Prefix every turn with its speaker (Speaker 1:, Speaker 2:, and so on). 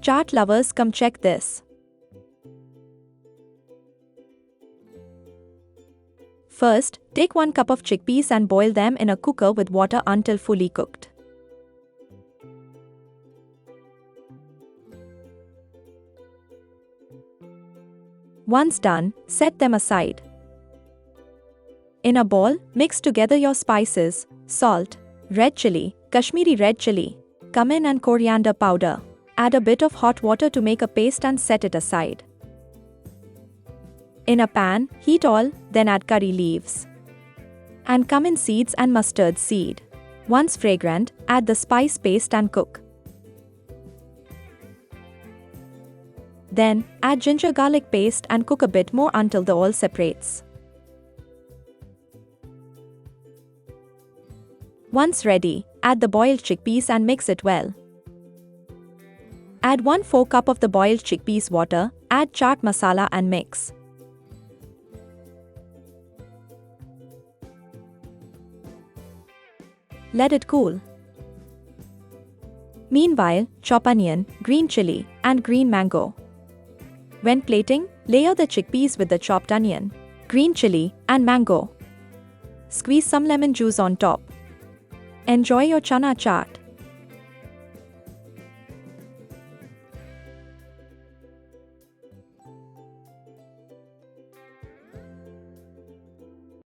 Speaker 1: Chaat lovers, come check this. First, take 1 cup of chickpeas and boil them in a cooker with water until fully cooked. Once done, set them aside. In a bowl, mix together your spices, salt, red chili, Kashmiri red chili, cumin and coriander powder. Add a bit of hot water to make a paste and set it aside. In a pan, heat oil, then add curry leaves and cumin seeds and mustard seed. Once fragrant, add the spice paste and cook. Then, add ginger garlic paste and cook a bit more until the oil separates. Once ready, add the boiled chickpeas and mix it well. Add 1/4 cup of the boiled chickpeas water, add chaat masala and mix. Let it cool. Meanwhile, chop onion, green chili, and green mango. When plating, layer the chickpeas with the chopped onion, green chili, and mango. Squeeze some lemon juice on top. Enjoy your chana chaat.